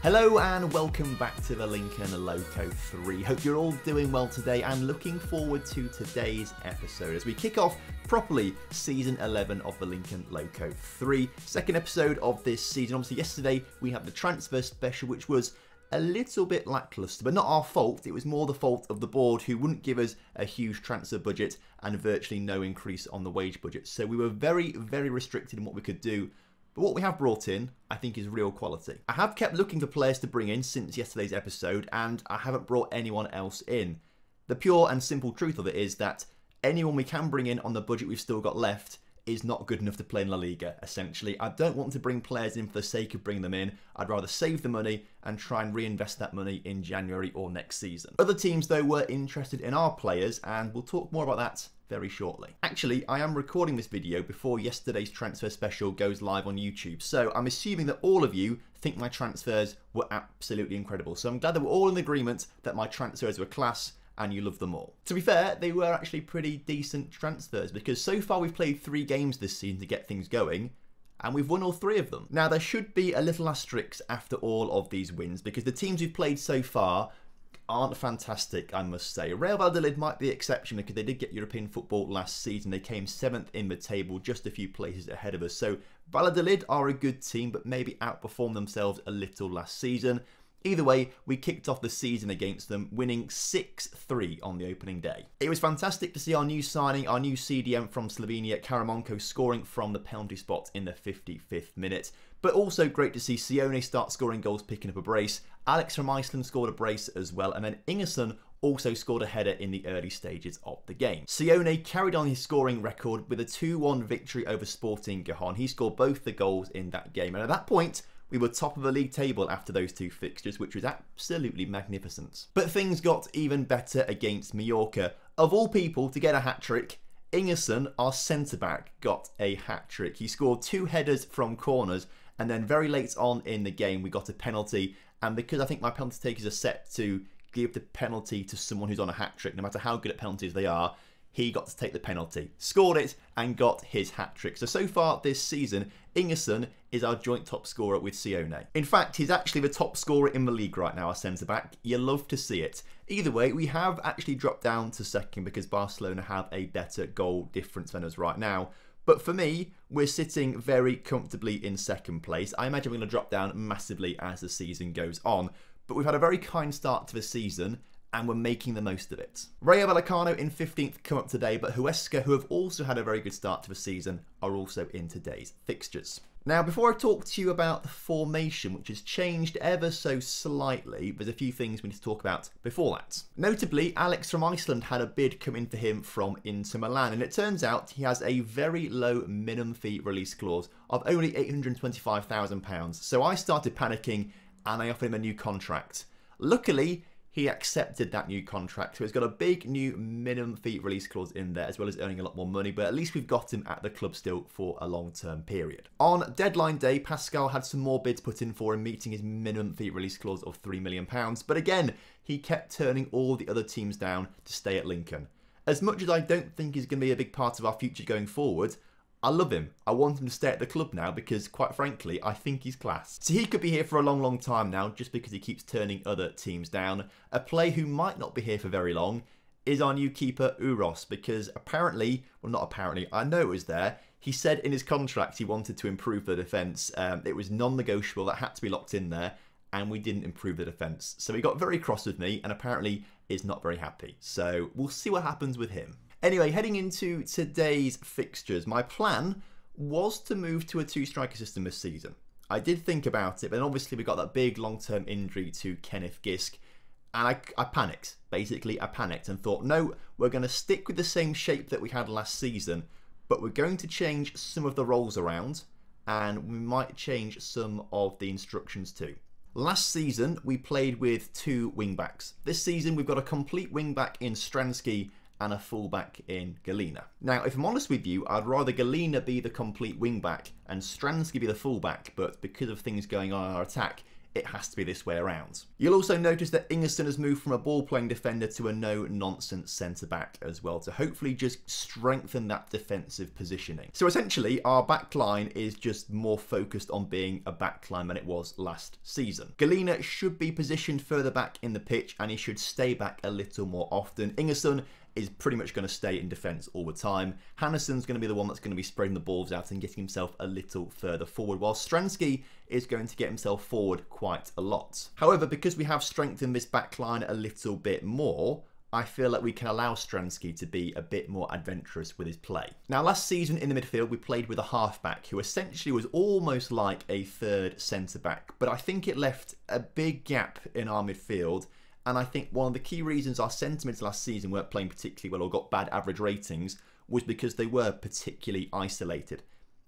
Hello and welcome back to the Lincoln Loco 3. Hope you're all doing well today and looking forward to today's episode as we kick off properly season 11 of the Lincoln Loco 3. Second episode of this season. Obviously yesterday we had the transfer special, which was a little bit lackluster, but not our fault. It was more the fault of the board, who wouldn't give us a huge transfer budget and virtually no increase on the wage budget. So we were very, very restricted in what we could do. But what we have brought in, I think, is real quality. I have kept looking for players to bring in since yesterday's episode, and I haven't brought anyone else in. The pure and simple truth of it is that anyone we can bring in on the budget we've still got left is not good enough to play in La Liga, essentially. I don't want to bring players in for the sake of bringing them in. I'd rather save the money and try and reinvest that money in January or next season. Other teams, though, were interested in our players, and we'll talk more about that very shortly. Actually, I am recording this video before yesterday's transfer special goes live on YouTube, so I'm assuming that all of you think my transfers were absolutely incredible. So I'm glad that we're all in agreement that my transfers were class and you love them all. To be fair, they were actually pretty decent transfers because so far we've played 3 games this season to get things going, and we've won all 3 of them. Now, there should be a little asterisk after all of these wins because the teams we've played so far aren't fantastic, I must say. Real Valladolid might be the exception because they did get European football last season. They came 7th in the table, just a few places ahead of us. So Valladolid are a good team, but maybe outperformed themselves a little last season. Either way, we kicked off the season against them, winning 6-3 on the opening day. It was fantastic to see our new signing, our new CDM from Slovenia, Karamonko, scoring from the penalty spot in the 55th minute. But also great to see Sione start scoring goals, picking up a brace. Alex from Iceland scored a brace as well, and then Ingerson also scored a header in the early stages of the game. Sione carried on his scoring record with a 2-1 victory over Sporting Gijón. He scored both the goals in that game, and at that point, we were top of the league table after those 2 fixtures, which was absolutely magnificent. But things got even better against Mallorca. Of all people to get a hat-trick, Ingerson, our centre-back, got a hat-trick. He scored 2 headers from corners, and then very late on in the game, we got a penalty. And because I think my penalty takers are set to give the penalty to someone who's on a hat-trick, no matter how good at penalties they are, he got to take the penalty, scored it, and got his hat-trick. So far this season, Ingerson is our joint top scorer with Sione. In fact, he's actually the top scorer in the league right now, our centre-back. You love to see it. Either way, we have actually dropped down to second because Barcelona have a better goal difference than us right now. But for me, we're sitting very comfortably in second place. I imagine we're going to drop down massively as the season goes on. But we've had a very kind start to the season, and we're making the most of it. Rayo Vallecano in 15th come up today, but Huesca, who have also had a very good start to the season, are also in today's fixtures. Now, before I talk to you about the formation, which has changed ever so slightly, there's a few things we need to talk about before that. Notably, Alex from Iceland had a bid come in for him from Inter Milan, and it turns out he has a very low minimum fee release clause of only £825,000. So I started panicking and I offered him a new contract. Luckily, he accepted that new contract, so he's got a big new minimum fee release clause in there, as well as earning a lot more money, but at least we've got him at the club still for a long-term period. On deadline day, Pascal had some more bids put in for him, meeting his minimum fee release clause of £3 million, but again, he kept turning all the other teams down to stay at Lincoln. As much as I don't think he's going to be a big part of our future going forward, I love him. I want him to stay at the club now because, quite frankly, I think he's class. So he could be here for a long, long time now just because he keeps turning other teams down. A player who might not be here for very long is our new keeper, Uros, because apparently, well, not apparently, I know it was there. He said in his contract he wanted to improve the defence. It was non-negotiable, that had to be locked in there, and we didn't improve the defence. So he got very cross with me and apparently is not very happy. So we'll see what happens with him. Anyway, heading into today's fixtures, my plan was to move to a 2-striker system this season. I did think about it, but obviously we got that big long-term injury to Kenneth Gisk, and I panicked. Basically, I panicked and thought, no, we're going to stick with the same shape that we had last season, but we're going to change some of the roles around, and we might change some of the instructions too. Last season, we played with 2 wing-backs. This season, we've got a complete wing-back in Stransky and a fullback in Galina. Now, if I'm honest with you, I'd rather Galina be the complete wing-back and Stransky be the fullback, but because of things going on in our attack, it has to be this way around. You'll also notice that Ingerson has moved from a ball-playing defender to a no-nonsense centre-back as well, to hopefully just strengthen that defensive positioning. So essentially, our back line is just more focused on being a back line than it was last season. Galina should be positioned further back in the pitch, and he should stay back a little more often. Ingerson is pretty much going to stay in defence all the time. Hannisson's going to be the one that's going to be spreading the balls out and getting himself a little further forward, while Stransky is going to get himself forward quite a lot. However, because we have strengthened this back line a little bit more, I feel like we can allow Stransky to be a bit more adventurous with his play. Now, last season in the midfield, we played with a halfback who essentially was almost like a third centre-back, but I think it left a big gap in our midfield. And I think one of the key reasons our centre-mids last season weren't playing particularly well or got bad average ratings was because they were particularly isolated.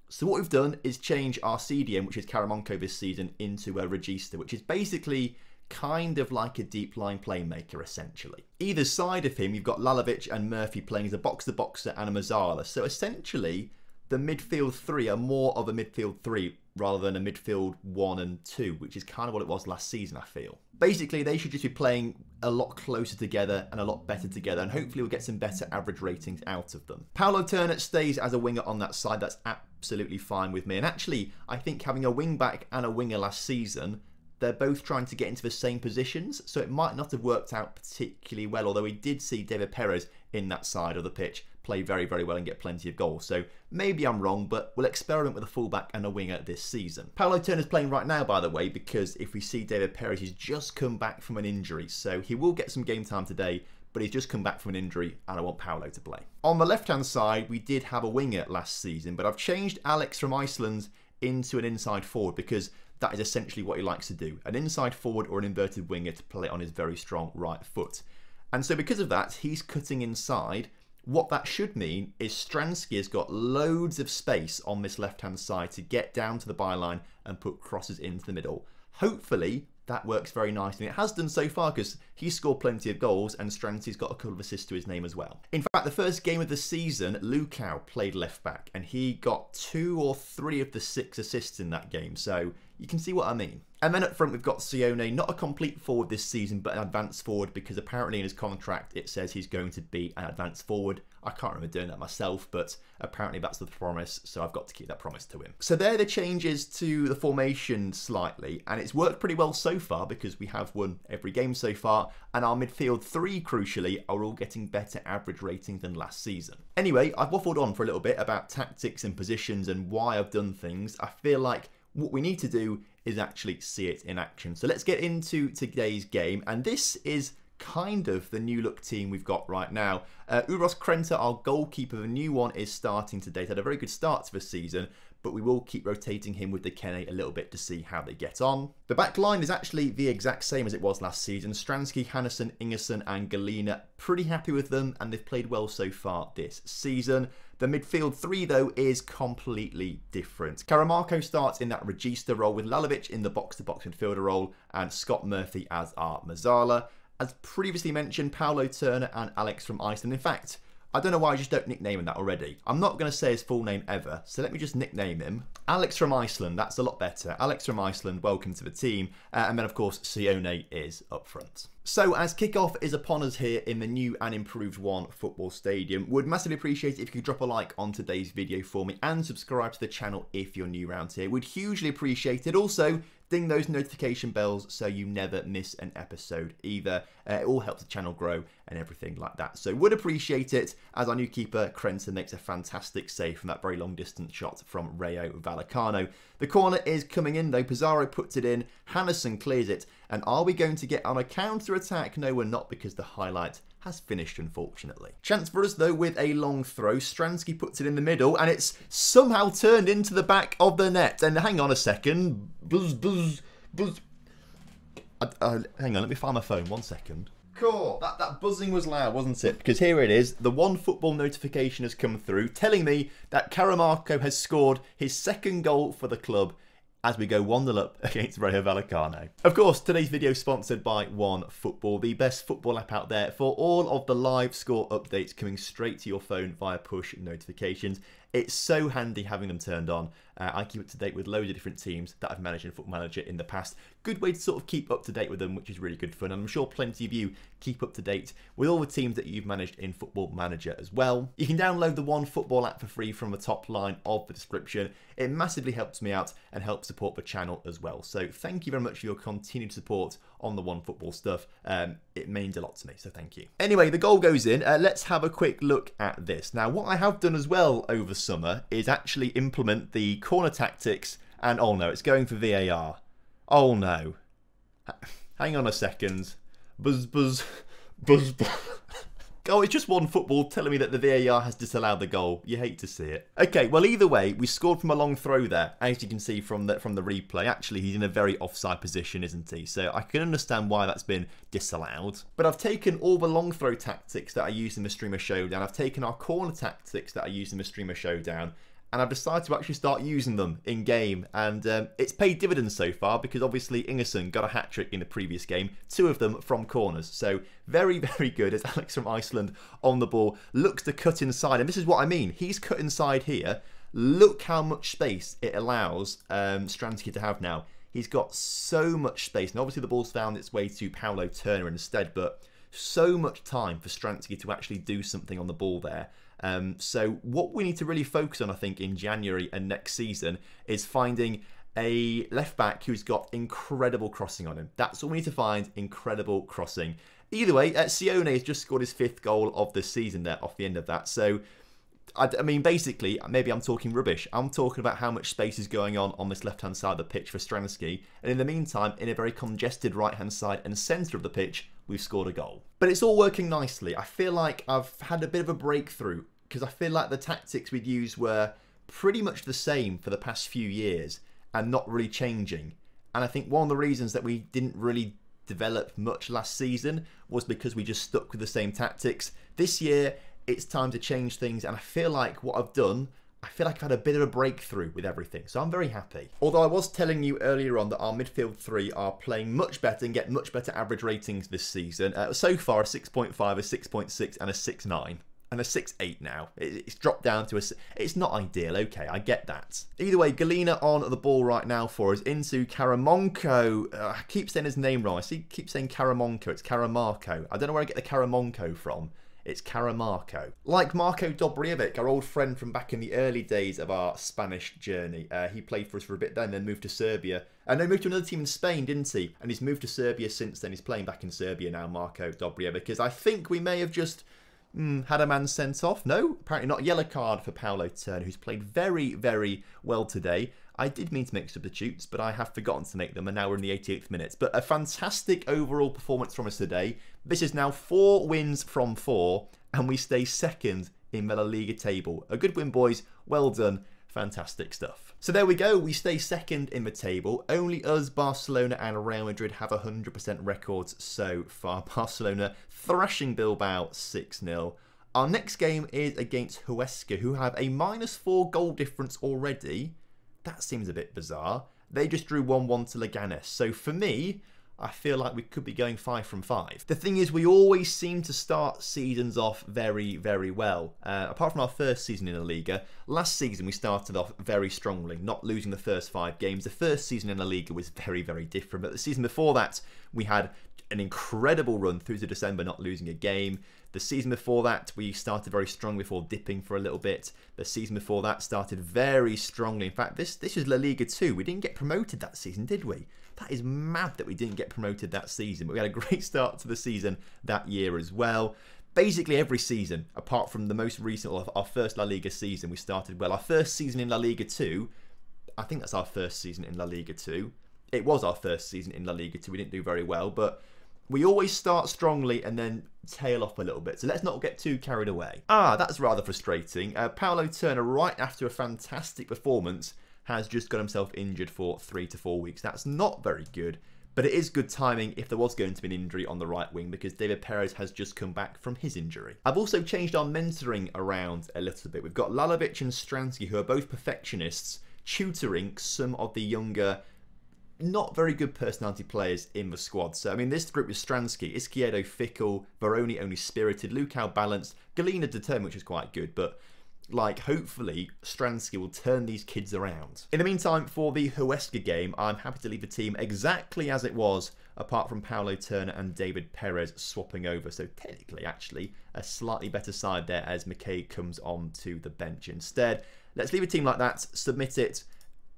So what we've done is change our CDM, which is Karamonko this season, into a Regista, which is basically kind of like a deep line playmaker, essentially. Either side of him, you've got Lalovic and Murphy playing as a box-to-boxer and a Mazzala. So essentially, the midfield three are more of a midfield three rather than a midfield 1 and 2, which is kind of what it was last season, I feel. Basically, they should just be playing a lot closer together and a lot better together, and hopefully we'll get some better average ratings out of them. Paulo Turner stays as a winger on that side. That's absolutely fine with me. And actually, I think having a wing back and a winger last season, they're both trying to get into the same positions, so it might not have worked out particularly well, although we did see David Perez in that side of the pitch play very, very well and get plenty of goals. So maybe I'm wrong, but we'll experiment with a fullback and a winger this season. Paulo Turner's playing right now, by the way, because if we see David Perez, he's just come back from an injury, so he will get some game time today, but he's just come back from an injury and I want Paulo to play. On the left-hand side, we did have a winger last season, but I've changed Alex from Iceland into an inside forward because that is essentially what he likes to do. An inside forward or an inverted winger to play on his very strong right foot. And so because of that, he's cutting inside. What that should mean is Stransky has got loads of space on this left-hand side to get down to the byline and put crosses into the middle. Hopefully, that works very nicely. It has done so far because he scored plenty of goals and Stransky's got a couple of assists to his name as well. In fact, the first game of the season, Lukau played left back and he got 2 or 3 of the 6 assists in that game. So you can see what I mean. And then up front, we've got Sione, not a complete forward this season, but an advanced forward because apparently in his contract, it says he's going to be an advanced forward. I can't remember doing that myself, but apparently that's the promise, so I've got to keep that promise to him. So there are the changes to the formation slightly, and it's worked pretty well so far because we have won every game so far, and our midfield 3, crucially, are all getting better average ratings than last season. Anyway, I've waffled on for a little bit about tactics and positions and why I've done things. I feel like what we need to do is actually see it in action. So let's get into today's game, and this is kind of the new look team we've got right now. Uros Krenta, our goalkeeper, the new one, is starting today. He's had a very good start to the season, but we will keep rotating him with the Kene a little bit to see how they get on. The back line is actually the exact same as it was last season. Stransky, Hannison, Ingerson and Galina, pretty happy with them, and they've played well so far this season. The midfield 3, though, is completely different. Karamarko starts in that Regista role with Lalovic in the box-to-box midfielder role and Scott Murphy as our Mazzala. As previously mentioned, Paulo Turner and Alex from Iceland. In fact, I don't know why I just don't nickname him that already. I'm not going to say his full name ever, so let me just nickname him. Alex from Iceland, that's a lot better. Alex from Iceland, welcome to the team. And then, of course, Sione is up front. So, as kickoff is upon us here in the new and improved One Football Stadium, would massively appreciate it if you could drop a like on today's video for me and subscribe to the channel if you're new around here. Would hugely appreciate it. Also, ding those notification bells so you never miss an episode either. It all helps the channel grow and everything like that. So would appreciate it as our new keeper, Krenta, makes a fantastic save from that very long distance shot from Rayo Vallecano. The corner is coming in though. Pizarro puts it in. Hannison clears it. And are we going to get on a counter-attack? No, we're not, because the highlight has finished, unfortunately. Chance for us, though, with a long throw. Stransky puts it in the middle, and it's somehow turned into the back of the net. And hang on a second. Buzz, buzz, buzz. Hang on, let me find my phone. 1 second. Cool. That buzzing was loud, wasn't it? Because here it is. The One Football notification has come through telling me that Karamarko has scored his 2nd goal for the club as we go 1-0 up against Rayo Vallecano. Of course, today's video is sponsored by One Football, the best football app out there for all of the live score updates coming straight to your phone via push notifications. It's so handy having them turned on. I keep up to date with loads of different teams that I've managed in Football Manager in the past. Good way to sort of keep up to date with them, which is really good fun. And I'm sure plenty of you keep up to date with all the teams that you've managed in Football Manager as well. You can download the One Football app for free from the top line of the description. It massively helps me out and helps support the channel as well. So thank you very much for your continued support on the One Football stuff. It means a lot to me, so thank you. Anyway, the goal goes in. Let's have a quick look at this. Now, what I have done as well over summer is actually implement the corner tactics, and oh no, it's going for VAR. Oh no. Hang on a second. Buzz, buzz, buzz, buzz. Oh, it's just One Football telling me that the VAR has disallowed the goal. You hate to see it. Okay, well, either way, we scored from a long throw there. As you can see from the replay, actually, he's in a very offside position, isn't he? So I can understand why that's been disallowed. But I've taken all the long throw tactics that I used in the Streamer Showdown. I've taken our corner tactics that I used in the Streamer Showdown, and I've decided to actually start using them in game, and it's paid dividends so far because obviously Ingerson got a hat-trick in the previous game, 2 of them from corners, so very, very good as Alex from Iceland on the ball looks to cut inside, and this is what I mean, he's cut inside here. Look how much space it allows Stransky to have now. He's got so much space, and obviously the ball's found its way to Paulo Turner instead, but so much time for Stransky to actually do something on the ball there. So what we need to really focus on, I think, in January and next season is finding a left back who's got incredible crossing on him. That's what we need to find, incredible crossing. Either way, Sione has just scored his 5th goal of the season there off the end of that. So, I mean, basically, maybe I'm talking rubbish. I'm talking about how much space is going on this left-hand side of the pitch for Stransky. And in the meantime, in a very congested right-hand side and centre of the pitch, we've scored a goal. But it's all working nicely. I feel like I've had a bit of a breakthrough because I feel like the tactics we'd used were pretty much the same for the past few years and not really changing. And I think one of the reasons that we didn't really develop much last season was because we just stuck with the same tactics. This year, it's time to change things, and I feel like what I've done, I feel like I've had a bit of a breakthrough with everything, so I'm very happy. Although I was telling you earlier on that our midfield 3 are playing much better and get much better average ratings this season. So far, a 6.5, a 6.6 and a 6.9. And a 6.8 now. It's dropped down to a... It's not ideal, okay, I get that. Either way, Galina on the ball right now for us into Karamonko. I keep saying his name wrong. Keep saying Karamonko. It's Karamarko. I don't know where I get the Karamonko from. It's Karamarko. Like Marko Dobrievic, our old friend from back in the early days of our Spanish journey. He played for us for a bit then, then moved to Serbia. And then moved to another team in Spain, didn't he? And he's moved to Serbia since then. He's playing back in Serbia now, Marko Dobrievic. Because I think we may have just... had a man sent off. No, apparently not. Yellow card for Paulo Turner, who's played very, very well today. I did mean to make substitutes, but I have forgotten to make them, and now we're in the 88th minute. But a fantastic overall performance from us today. This is now 4 wins from 4, and we stay second in the La Liga table. A good win, boys. Well done. Fantastic stuff. So there we go. We stay second in the table. Only us, Barcelona and Real Madrid have 100% records so far. Barcelona thrashing Bilbao 6-0. Our next game is against Huesca, who have a -4 goal difference already. That seems a bit bizarre. They just drew 1-1 to Leganes. So for me, I feel like we could be going 5 from 5. The thing is, we always seem to start seasons off very, very well. Apart from our first season in La Liga, last season we started off very strongly, not losing the first 5 games. The first season in La Liga was very, very different. But the season before that, we had an incredible run through to December, not losing a game. The season before that, we started very strong before dipping for a little bit. The season before that started very strongly. In fact, this is La Liga 2. We didn't get promoted that season, did we? That is mad that we didn't get promoted that season. But we had a great start to the season that year as well. Basically every season, apart from the most recent, our first La Liga season, we started well. Our first season in La Liga 2, I think that's our first season in La Liga 2. It was our first season in La Liga 2. We didn't do very well, but we always start strongly and then tail off a little bit. So let's not get too carried away. That's rather frustrating. Paulo Turner, right after a fantastic performance, has just got himself injured for 3 to 4 weeks. That's not very good, but it is good timing if there was going to be an injury on the right wing because David Perez has just come back from his injury. I've also changed our mentoring around a little bit. We've got Lalovic and Stransky, who are both perfectionists, tutoring some of the younger, not very good personality players in the squad. So, I mean, this group is Stransky, Izquierdo fickle, Varoni only spirited, Lukau balanced, Galina determined, which is quite good, but Like, hopefully, Stransky will turn these kids around. In the meantime, for the Huesca game, I'm happy to leave the team exactly as it was, apart from Paulo Turner and David Perez swapping over. So technically, actually, a slightly better side there as McKay comes on to the bench instead. Let's leave a team like that, submit it,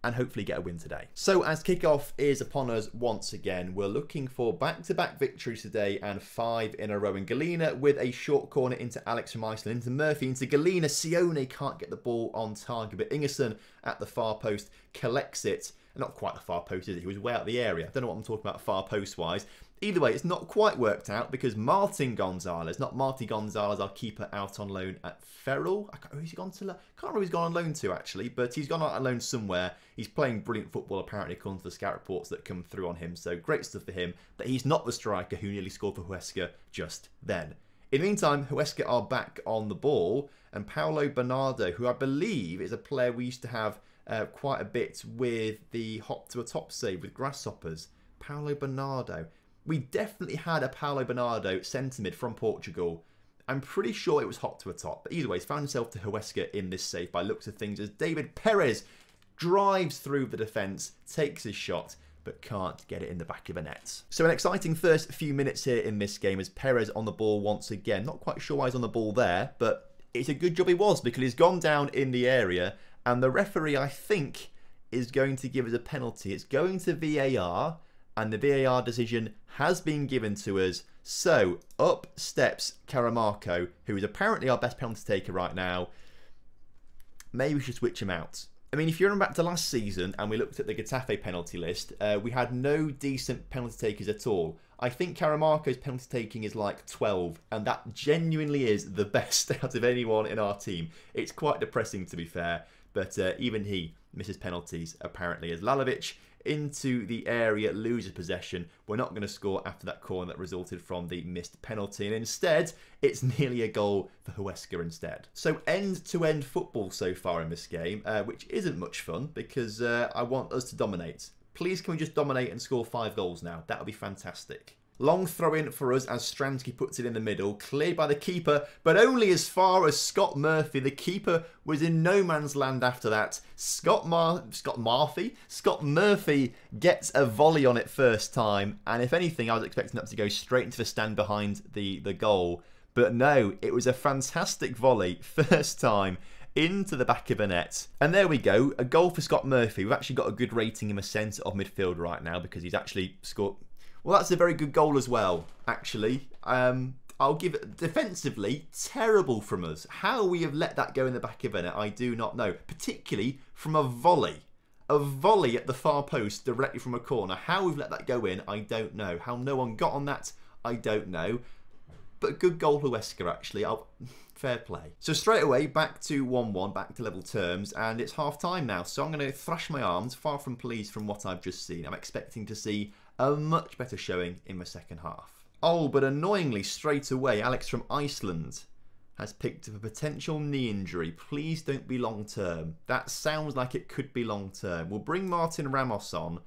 and hopefully get a win today. So as kickoff is upon us once again, we're looking for back-to-back victories today and 5 in a row. And Galena with a short corner into Alex from Iceland, into Murphy, into Galena. Sione can't get the ball on target, but Ingerson at the far post collects it. Not quite the far post, is it? He was way out of the area. I don't know what I'm talking about far post-wise. Either way, it's not quite worked out because Martin Gonzalez, not Marty Gonzalez, our keeper, out on loan at Ferrell. Who's he gone to? Can't remember who he's gone on loan to, actually, but he's gone on loan somewhere. He's playing brilliant football, apparently, according to the scout reports that come through on him. So great stuff for him, that he's not the striker who nearly scored for Huesca just then. In the meantime, Huesca are back on the ball, and Paulo Bernardo, who I believe is a player we used to have quite a bit with the hop to a top save with Grasshoppers. Paulo Bernardo. We definitely had a Paulo Bernardo centre mid from Portugal. I'm pretty sure it was hot to a top. But either way, he's found himself to Huesca in this save by looks of things as David Perez drives through the defence, takes his shot, but can't get it in the back of the net. So an exciting first few minutes here in this game as Perez on the ball once again. Not quite sure why he's on the ball there, but it's a good job he was because he's gone down in the area and the referee, I think, is going to give us a penalty. It's going to VAR and the VAR decision has been given to us. So up steps Caramarco, who is apparently our best penalty taker right now. Maybe we should switch him out. I mean, if you remember back to last season and we looked at the Getafe penalty list, we had no decent penalty takers at all. I think Caramarco's penalty taking is like 12, and that genuinely is the best out of anyone in our team. It's quite depressing, to be fair, but even he misses penalties, apparently, as Lalovic into the area, loses possession. We're not going to score after that corner that resulted from the missed penalty. And instead, it's nearly a goal for Huesca instead. So end-to-end football so far in this game, which isn't much fun because I want us to dominate. Please can we just dominate and score 5 goals now? That would be fantastic. Long throw in for us as Stransky puts it in the middle, cleared by the keeper, but only as far as Scott Murphy. The keeper was in no man's land after that. Scott Murphy gets a volley on it first time, and if anything, I was expecting that to go straight into the stand behind the goal. But no, it was a fantastic volley, first time, into the back of the net. And there we go, a goal for Scott Murphy. We've actually got a good rating in the centre of midfield right now because he's actually scored... Well, that's a very good goal as well, actually. I'll give it defensively, terrible from us. How we have let that go in the back of the net, I do not know. Particularly from a volley. A volley at the far post directly from a corner. How we've let that go in, I don't know. How no one got on that, I don't know. But good goal for Huesca, actually. Fair play. So straight away, back to 1-1, back to level terms, and it's half time now. So I'm going to thrash my arms, far from pleased from what I've just seen. I'm expecting to see a much better showing in the second half. Oh, but annoyingly, straight away, Alex from Iceland has picked up a potential knee injury. Please don't be long term. That sounds like it could be long term. We'll bring Martin Ramos on,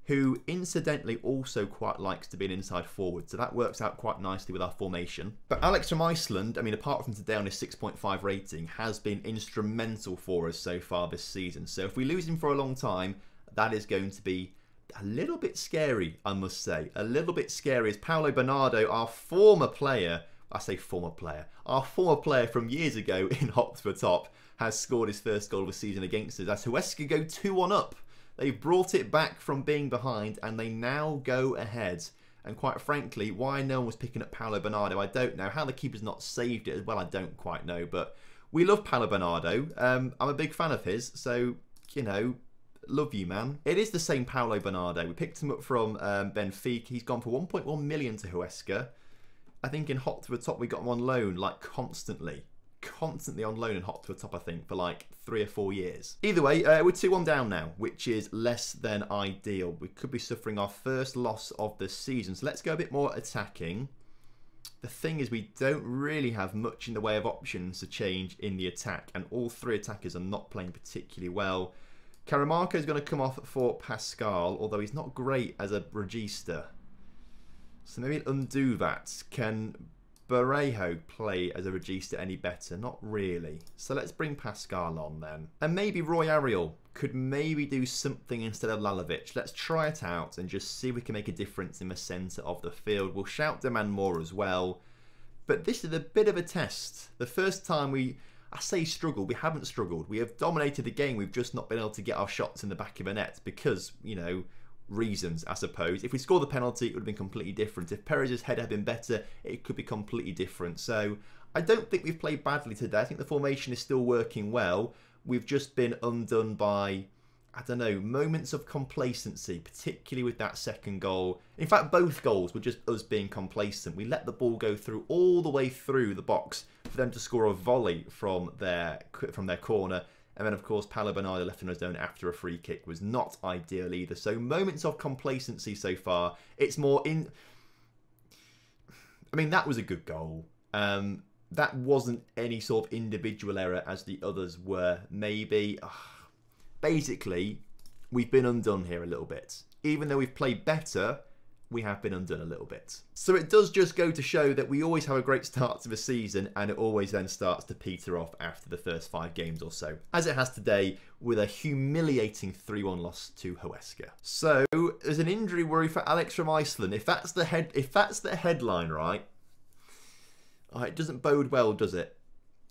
who incidentally also quite likes to be an inside forward, so that works out quite nicely with our formation. But Alex from Iceland, I mean, apart from today on his 6.5 rating, has been instrumental for us so far this season. So if we lose him for a long time, that is going to be a little bit scary, I must say. A little bit scary as Paulo Bernardo, our former player, I say former player, our former player from years ago in Hop to the Top, has scored his first goal of the season against us as Huesca go 2-1 up. They've brought it back from being behind and they now go ahead. And quite frankly, why no one was picking up Paulo Bernardo, I don't know. How the keeper's not saved it as well, I don't quite know. But we love Paulo Bernardo. I'm a big fan of his, so, you know, love you, man. It is the same Paulo Bernardo. We picked him up from Benfica. He's gone for 1.1 million to Huesca. I think in Hot to the Top we got him on loan like constantly on loan in Hot to the Top, I think, for like 3 or 4 years. Either way, we're 2-1 down now, which is less than ideal. We could be suffering our first loss of the season. So let's go a bit more attacking. The thing is, we don't really have much in the way of options to change in the attack, and all 3 attackers are not playing particularly well. Caramarco is going to come off for Pascal, although he's not great as a regista. So maybe undo that. Can Barrejo play as a regista any better? Not really. So let's bring Pascal on then. And maybe Roy Ariel could maybe do something instead of Lalovic. Let's try it out and just see if we can make a difference in the centre of the field. We'll shout demand more as well. But this is a bit of a test. The first time I say struggled, we haven't struggled. We have dominated the game. We've just not been able to get our shots in the back of the net because, you know, reasons, I suppose. If we scored the penalty, it would have been completely different. If Perez's head had been better, it could be completely different. So I don't think we've played badly today. I think the formation is still working well. We've just been undone by, I don't know, moments of complacency, particularly with that second goal. In fact, both goals were just us being complacent. We let the ball go through all the way through the box for them to score a volley from their corner. And then, of course, Paulo Bernardo left in his own after a free kick was not ideal either. So moments of complacency so far. It's more in... I mean, that was a good goal. That wasn't any sort of individual error as the others were. Maybe... Basically, we've been undone here a little bit. Even though we've played better, we have been undone a little bit. So it does just go to show that we always have a great start to the season and it always then starts to peter off after the first 5 games or so. As it has today with a humiliating 3-1 loss to Huesca. So there's an injury worry for Alex from Iceland. If that's the headline, right? It doesn't bode well, does it?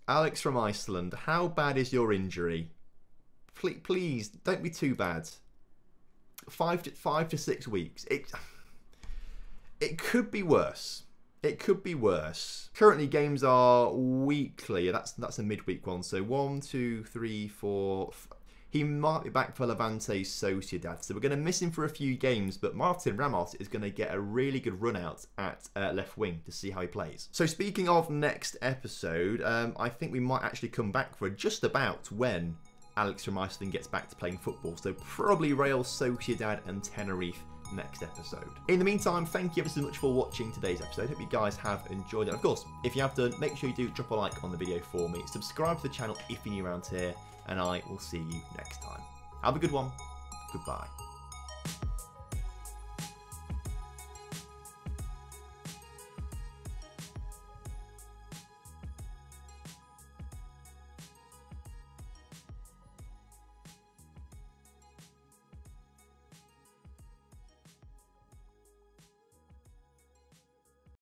Alex from Iceland, how bad is your injury? Please don't be too bad. 5 to 6 weeks. It could be worse. It could be worse. Currently, games are weekly. That's a midweek one. So 1, 2, 3, 4. He might be back for Levante Sociedad. So we're going to miss him for a few games. But Martin Ramos is going to get a really good run out at left wing to see how he plays. So speaking of next episode, I think we might actually come back for just about when Alex from Iceland gets back to playing football. So probably Real Sociedad and Tenerife next episode. In the meantime, thank you ever so much for watching today's episode. Hope you guys have enjoyed it. Of course, if you have done, make sure you do drop a like on the video for me. Subscribe to the channel if you're new around here, and I will see you next time. Have a good one. Goodbye.